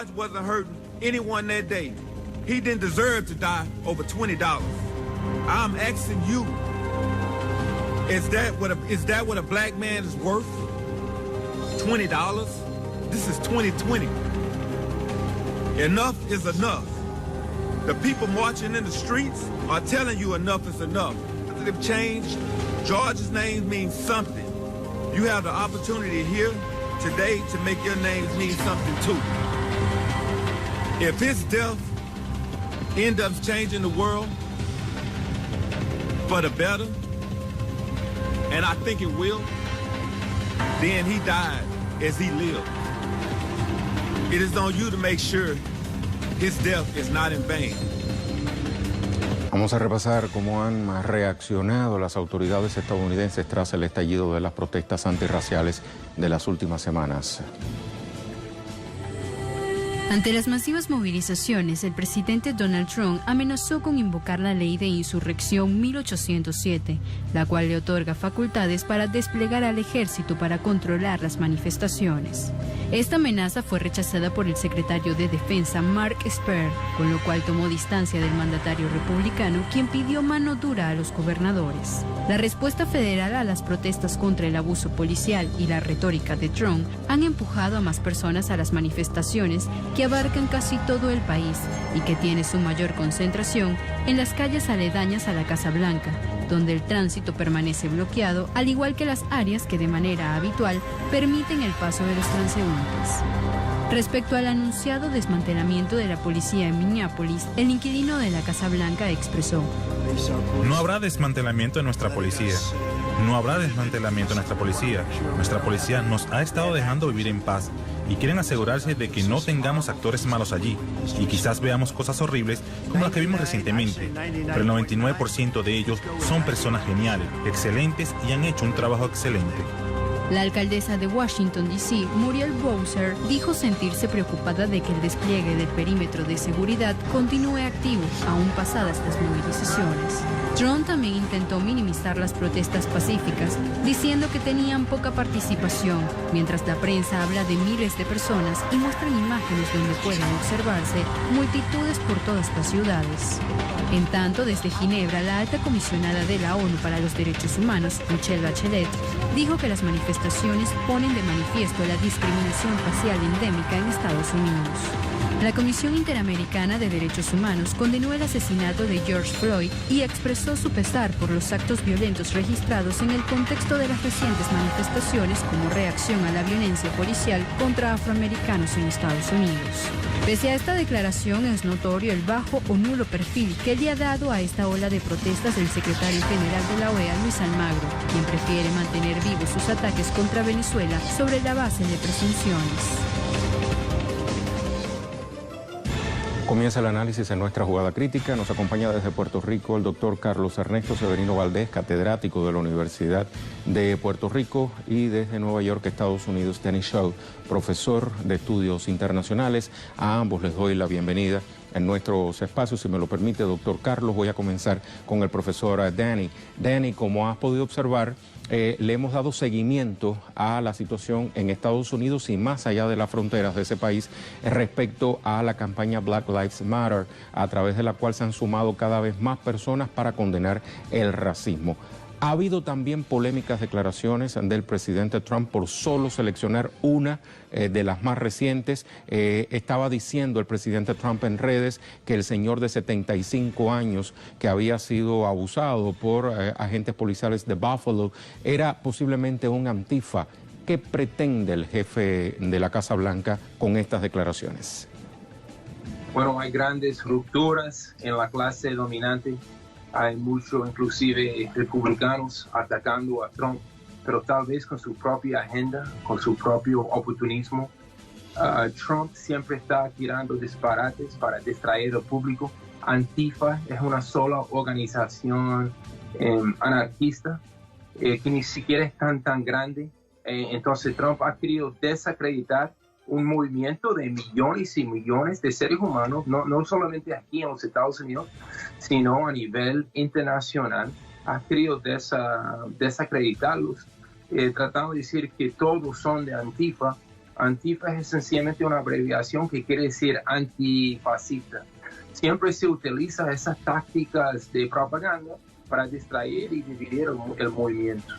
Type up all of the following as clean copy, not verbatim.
George wasn't hurting anyone that day, he didn't deserve to die over $20. I'm asking you, is that what a black man is worth? $20? This is 2020. Enough is enough. The people marching in the streets are telling you enough is enough. They've changed. George's name means something. You have the opportunity here today to make your names mean something too. If his death ends up changing the world for the better, and I think it will, then he died as he lived. It is on you to make sure his death is not in vain. Vamos a repasar cómo han reaccionado las autoridades estadounidenses tras el estallido de las protestas antirraciales de las últimas semanas. Ante las masivas movilizaciones, el presidente Donald Trump amenazó con invocar la ley de insurrección 1807, la cual le otorga facultades para desplegar al ejército para controlar las manifestaciones. Esta amenaza fue rechazada por el secretario de Defensa Mark Esper, con lo cual tomó distancia del mandatario republicano, quien pidió mano dura a los gobernadores. La respuesta federal a las protestas contra el abuso policial y la retórica de Trump han empujado a más personas a las manifestaciones que abarcan casi todo el país y que tiene su mayor concentración en las calles aledañas a la Casa Blanca, donde el tránsito permanece bloqueado, al igual que las áreas que de manera habitual permiten el paso de los transeúntes. Respecto al anunciado desmantelamiento de la policía en Minneapolis, el inquilino de la Casa Blanca expresó: "No habrá desmantelamiento de nuestra policía. No habrá desmantelamiento de nuestra policía. Nuestra policía nos ha estado dejando vivir en paz y quieren asegurarse de que no tengamos actores malos allí. Y quizás veamos cosas horribles como las que vimos recientemente, pero el 99% de ellos son personas geniales, excelentes y han hecho un trabajo excelente". La alcaldesa de Washington, D.C., Muriel Bowser, dijo sentirse preocupada de que el despliegue del perímetro de seguridad continúe activo, aún pasadas las movilizaciones. Trump también intentó minimizar las protestas pacíficas, diciendo que tenían poca participación, mientras la prensa habla de miles de personas y muestran imágenes donde pueden observarse multitudes por todas las ciudades. En tanto, desde Ginebra, la alta comisionada de la ONU para los Derechos Humanos, Michelle Bachelet, dijo que las manifestaciones ponen de manifiesto la discriminación racial endémica en Estados Unidos. La Comisión Interamericana de Derechos Humanos condenó el asesinato de George Floyd y expresó su pesar por los actos violentos registrados en el contexto de las recientes manifestaciones como reacción a la violencia policial contra afroamericanos en Estados Unidos. Pese a esta declaración, es notorio el bajo o nulo perfil que le ha dado a esta ola de protestas el secretario general de la OEA, Luis Almagro, quien prefiere mantener vivos sus ataques contra Venezuela sobre la base de presunciones. Comienza el análisis en nuestra jugada crítica. Nos acompaña desde Puerto Rico el doctor Carlos Ernesto Severino Valdés, catedrático de la Universidad de Puerto Rico, y desde Nueva York, Estados Unidos, Danny Shaw, profesor de estudios internacionales. A ambos les doy la bienvenida en nuestros espacios. Si me lo permite, doctor Carlos, voy a comenzar con el profesor Danny. Danny, como has podido observar, le hemos dado seguimiento a la situación en Estados Unidos y más allá de las fronteras de ese país respecto a la campaña Black Lives Matter, a través de la cual se han sumado cada vez más personas para condenar el racismo. Ha habido también polémicas declaraciones del presidente Trump por solo seleccionar una de las más recientes. Estaba diciendo el presidente Trump en redes que el señor de 75 años que había sido abusado por agentes policiales de Buffalo era posiblemente un antifa. ¿Qué pretende el jefe de la Casa Blanca con estas declaraciones? Bueno, hay grandes rupturas en la clase dominante. Hay muchos, inclusive republicanos, atacando a Trump, pero tal vez con su propia agenda, con su propio oportunismo. Trump siempre está tirando disparates para distraer al público. Antifa es una sola organización anarquista que ni siquiera es tan grande. Entonces Trump ha querido desacreditar un movimiento de millones y millones de seres humanos, no solamente aquí en los Estados Unidos, sino a nivel internacional. Ha querido desacreditarlos, tratando de decir que todos son de Antifa, Antifa es sencillamente una abreviación que quiere decir antifascista. Siempre se utilizan esas tácticas de propaganda para distraer y dividir el movimiento.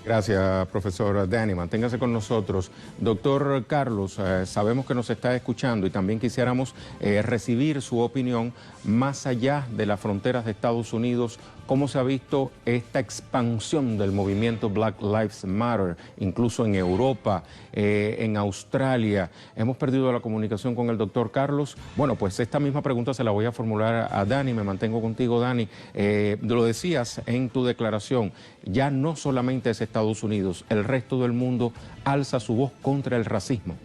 Gracias, profesor Danny. Manténgase con nosotros. Doctor Carlos, sabemos que nos está escuchando y también quisiéramos recibir su opinión más allá de las fronteras de Estados Unidos. ¿Cómo se ha visto esta expansión del movimiento Black Lives Matter, incluso en Europa, en Australia? Hemos perdido la comunicación con el doctor Carlos. Bueno, pues esta misma pregunta se la voy a formular a Danny. Me mantengo contigo, Danny. Lo decías en tu declaración, ya no solamente es Estados Unidos, el resto del mundo alza su voz contra el racismo.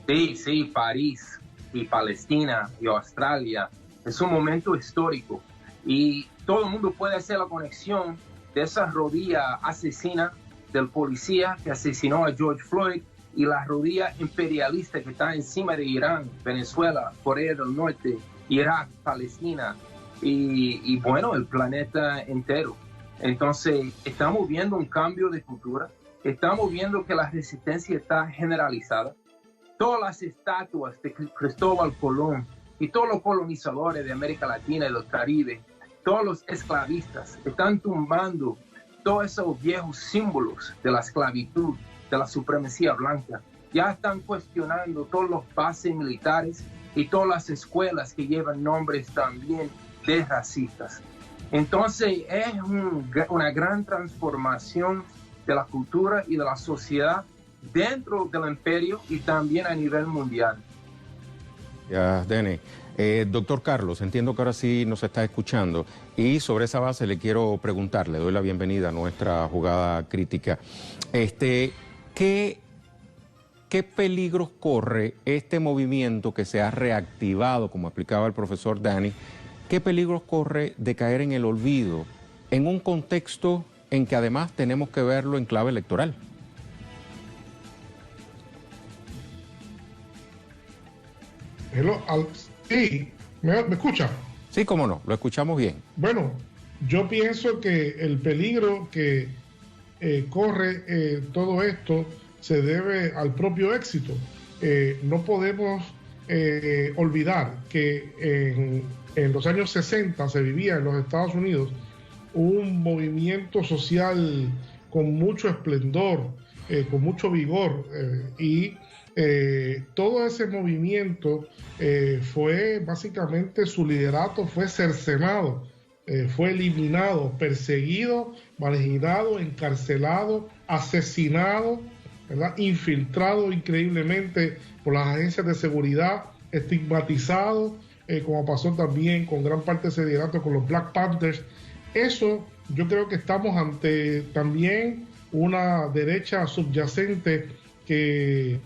Sí, París y Palestina y Australia. Es un momento histórico y todo el mundo puede hacer la conexión de esa rodilla asesina del policía que asesinó a George Floyd y la rodilla imperialista que está encima de Irán, Venezuela, Corea del Norte, Irak, Palestina y bueno, el planeta entero. Entonces, estamos viendo un cambio de cultura, estamos viendo que la resistencia está generalizada. Todas las estatuas de Cristóbal Colón y todos los colonizadores de América Latina y del Caribe, todos los esclavistas, están tumbando todos esos viejos símbolos de la esclavitud, de la supremacía blanca. Ya están cuestionando todos los bases militares y todas las escuelas que llevan nombres también de racistas. Entonces es una gran transformación de la cultura y de la sociedad dentro del imperio y también a nivel mundial. Ya, Danny. Doctor Carlos, entiendo que ahora sí nos está escuchando y sobre esa base le quiero preguntar, le doy la bienvenida a nuestra jugada crítica. ¿Qué peligros corre este movimiento que se ha reactivado, como explicaba el profesor Danny? ¿Qué peligros corre de caer en el olvido en un contexto en que además tenemos que verlo en clave electoral? Sí, ¿me escucha? Sí, cómo no, lo escuchamos bien. Bueno, yo pienso que el peligro que corre todo esto se debe al propio éxito. No podemos olvidar que en los años 60 se vivía en los Estados Unidos un movimiento social con mucho esplendor, con mucho vigor y todo ese movimiento fue básicamente, su liderato fue cercenado, fue eliminado, perseguido, marginado, encarcelado, asesinado, ¿verdad? Infiltrado increíblemente por las agencias de seguridad, estigmatizado, como pasó también con gran parte de ese liderato con los Black Panthers. Eso yo creo que estamos ante también una derecha subyacente que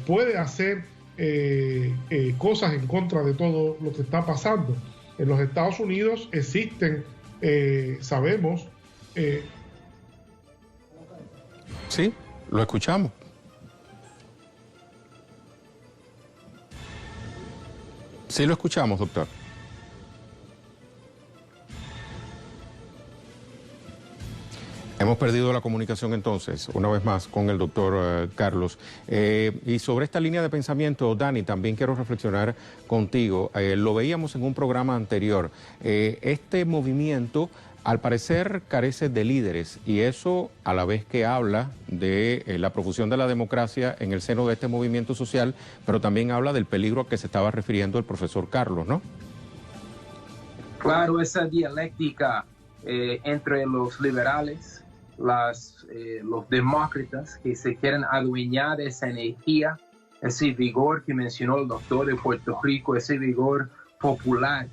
puede hacer cosas en contra de todo lo que está pasando. En los Estados Unidos existen, sabemos... Sí, lo escuchamos. Sí, lo escuchamos, doctor. Hemos perdido la comunicación entonces, una vez más, con el doctor Carlos. Y sobre esta línea de pensamiento, Danny, también quiero reflexionar contigo. Lo veíamos en un programa anterior. Este movimiento, al parecer, carece de líderes y eso, a la vez que habla de la profusión de la democracia en el seno de este movimiento social, pero también habla del peligro a que se estaba refiriendo el profesor Carlos, ¿no? Claro, esa dialéctica entre los liberales, los demócratas que se quieren adueñar de esa energía, ese vigor que mencionó el doctor de Puerto Rico, ese vigor popular.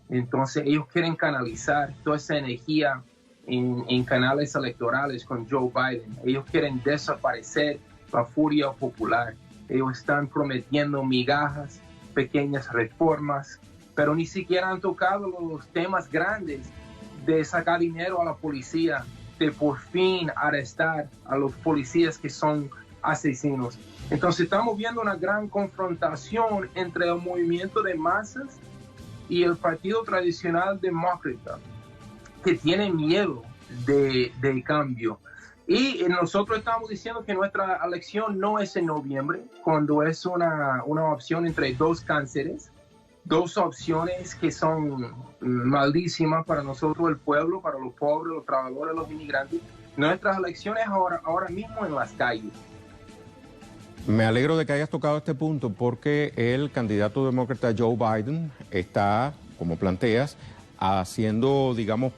Entonces ellos quieren canalizar toda esa energía en canales electorales con Joe Biden. Ellos quieren desaparecer la furia popular. Ellos están prometiendo migajas, pequeñas reformas, pero ni siquiera han tocado los temas grandes de sacar dinero a la policía, de por fin arrestar a los policías que son asesinos. Entonces estamos viendo una gran confrontación entre el movimiento de masas y el partido tradicional demócrata, que tiene miedo de cambio. Y nosotros estamos diciendo que nuestra elección no es en noviembre, cuando es una opción entre dos cánceres, dos opciones que son malísimas para nosotros, el pueblo, para los pobres, los trabajadores, los inmigrantes. Nuestras elecciones ahora mismo en las calles. Me alegro de que hayas tocado este punto porque el candidato demócrata Joe Biden está, como planteas, haciendo, digamos,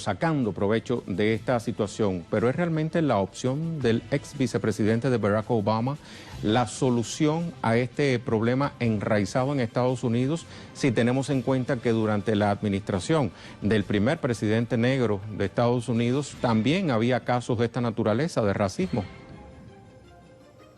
sacando provecho de esta situación. Pero ¿es realmente la opción del ex vicepresidente de Barack Obama la solución a este problema enraizado en Estados Unidos, si tenemos en cuenta que durante la administración del primer presidente negro de Estados Unidos también había casos de esta naturaleza, de racismo?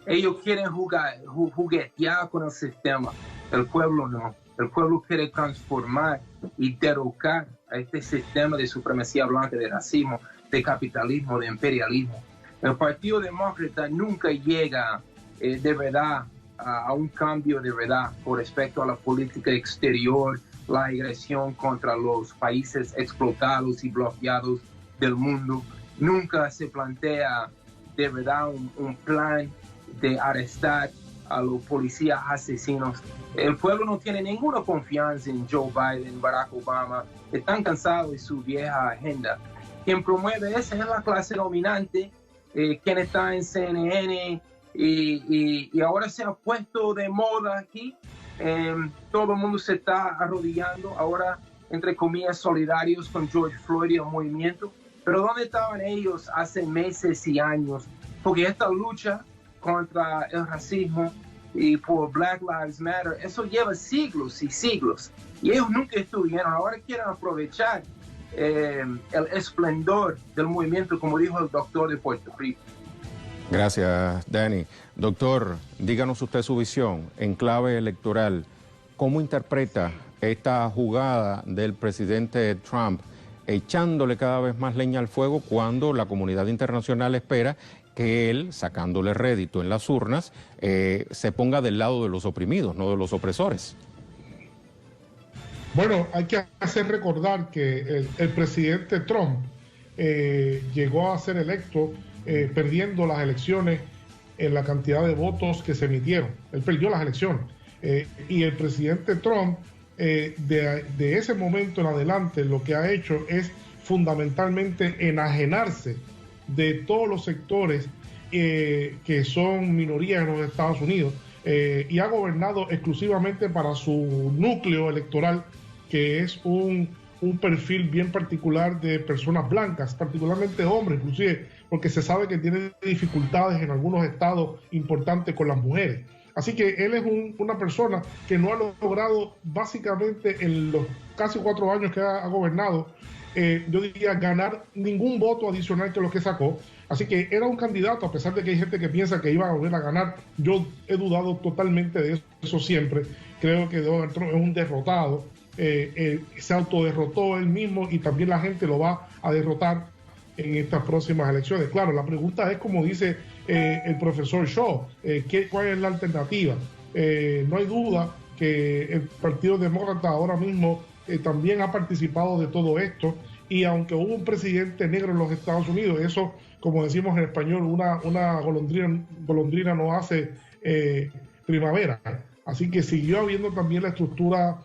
Ellos quieren juguetear con el sistema, el pueblo no. El pueblo quiere transformar y derrocar a este sistema de supremacía blanca, de racismo, de capitalismo, de imperialismo. El Partido Demócrata nunca llega de verdad a un cambio de verdad con respecto a la política exterior, la agresión contra los países explotados y bloqueados del mundo. Nunca se plantea de verdad un plan de arrestar a los policías asesinos. El pueblo no tiene ninguna confianza en Joe Biden, Barack Obama. Están cansados de su vieja agenda. Quien promueve esa es la clase dominante, quien está en CNN y ahora se ha puesto de moda aquí. Todo el mundo se está arrodillando ahora, entre comillas, solidarios con George Floyd y el movimiento. Pero ¿dónde estaban ellos hace meses y años? Porque esta lucha contra el racismo y por Black Lives Matter, eso lleva siglos y siglos. Y ellos nunca estuvieron. Ahora quieren aprovechar el esplendor del movimiento, como dijo el doctor de Puerto Rico. Gracias, Danny. Doctor, díganos usted su visión en clave electoral. ¿Cómo interpreta esta jugada del presidente Trump echándole cada vez más leña al fuego cuando la comunidad internacional espera que él, sacándole rédito en las urnas, se ponga del lado de los oprimidos, no de los opresores? Bueno, hay que hacer recordar que el presidente Trump llegó a ser electo perdiendo las elecciones en la cantidad de votos que se emitieron. Él perdió las elecciones. Y el presidente Trump, de ese momento en adelante, lo que ha hecho es fundamentalmente enajenarse de todos los sectores que son minorías en los Estados Unidos y ha gobernado exclusivamente para su núcleo electoral, que es un perfil bien particular de personas blancas, particularmente hombres, inclusive porque se sabe que tiene dificultades en algunos estados importantes con las mujeres. Así que él es una persona que no ha logrado básicamente en los casi 4 años que ha gobernado, yo diría, ganar ningún voto adicional que los que sacó. Así que era un candidato, a pesar de que hay gente que piensa que iba a volver a ganar. Yo he dudado totalmente de eso siempre. Creo que Donald Trump es un derrotado. Se autoderrotó él mismo y también la gente lo va a derrotar en estas próximas elecciones. Claro, la pregunta es, como dice el profesor Shaw, ¿cuál es la alternativa? No hay duda que el Partido Demócrata ahora mismo también ha participado de todo esto, y aunque hubo un presidente negro en los Estados Unidos, eso, como decimos en español, una golondrina no hace primavera. Así que siguió habiendo también la estructura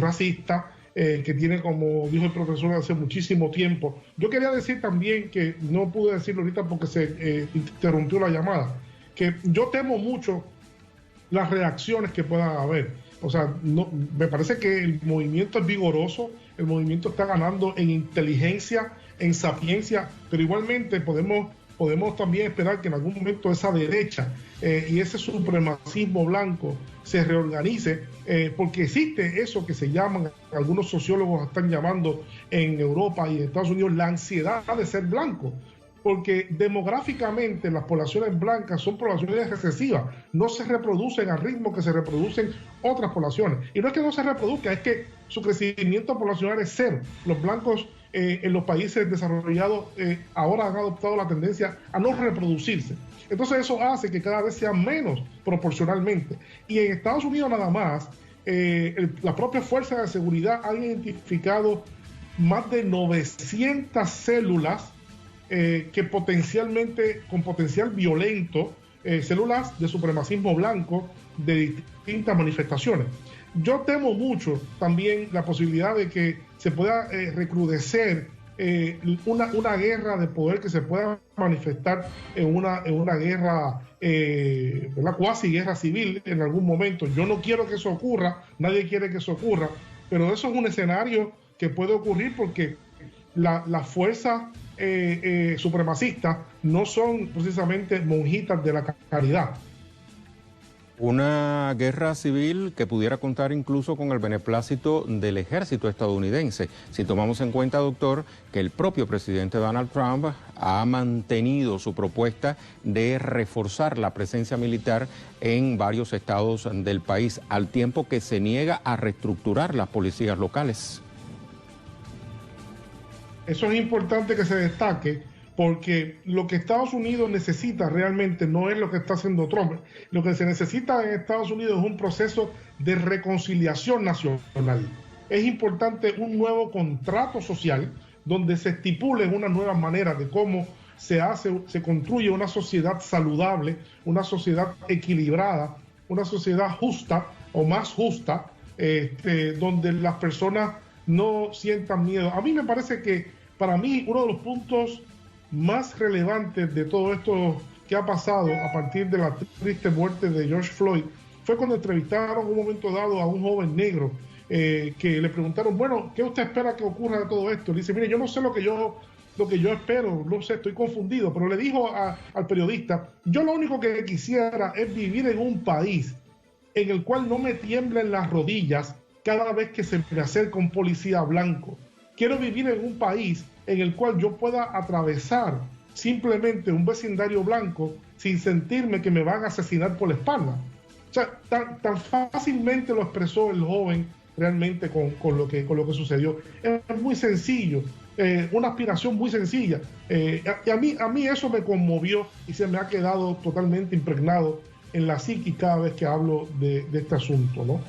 racista que tiene, como dijo el profesor, hace muchísimo tiempo. Yo quería decir también, que no pude decirlo ahorita porque se interrumpió la llamada, que yo temo mucho las reacciones que puedan haber. O sea, me parece que el movimiento es vigoroso, el movimiento está ganando en inteligencia, en sapiencia, pero igualmente podemos también esperar que en algún momento esa derecha y ese supremacismo blanco se reorganice, porque existe eso que se llaman, algunos sociólogos están llamando en Europa y en Estados Unidos, la ansiedad de ser blanco. Porque demográficamente las poblaciones blancas son poblaciones recesivas, no se reproducen al ritmo que se reproducen otras poblaciones. Y no es que no se reproduzca, es que su crecimiento poblacional es cero. Los blancos en los países desarrollados ahora han adoptado la tendencia a no reproducirse. Entonces eso hace que cada vez sean menos proporcionalmente. Y en Estados Unidos nada más, la propia fuerza de seguridad ha identificado más de 900 células que con potencial violento, células de supremacismo blanco de distintas manifestaciones. Yo temo mucho también la posibilidad de que se pueda recrudecer una guerra de poder que se pueda manifestar en una guerra, una cuasi guerra civil en algún momento. Yo no quiero que eso ocurra, nadie quiere que eso ocurra, pero eso es un escenario que puede ocurrir porque las fuerzas supremacistas no son precisamente monjitas de la caridad. Una guerra civil que pudiera contar incluso con el beneplácito del ejército estadounidense. Si tomamos en cuenta, doctor, que el propio presidente Donald Trump ha mantenido su propuesta de reforzar la presencia militar en varios estados del país, al tiempo que se niega a reestructurar las policías locales. Eso es importante que se destaque, porque lo que Estados Unidos necesita realmente no es lo que está haciendo Trump. Lo que se necesita en Estados Unidos es un proceso de reconciliación nacional. Es importante un nuevo contrato social donde se estipulen unas nuevas maneras de cómo se construye una sociedad saludable, una sociedad equilibrada, una sociedad justa o más justa, donde las personas no sientan miedo. A mí me parece que, para mí, uno de los puntos más relevantes de todo esto que ha pasado a partir de la triste muerte de George Floyd fue cuando entrevistaron en un momento dado a un joven negro que le preguntaron, bueno, ¿qué usted espera que ocurra de todo esto? Le dice, mire, yo no sé lo que yo espero, no sé, estoy confundido, pero le dijo al periodista, yo lo único que quisiera es vivir en un país en el cual no me tiemblen las rodillas cada vez que se me acerca un policía blanco. Quiero vivir en un país en el cual yo pueda atravesar simplemente un vecindario blanco sin sentirme que me van a asesinar por la espalda. O sea, tan fácilmente lo expresó el joven realmente con lo que sucedió. Es muy sencillo, una aspiración muy sencilla. Y a mí eso me conmovió y se me ha quedado totalmente impregnado en la psique cada vez que hablo de este asunto, ¿no?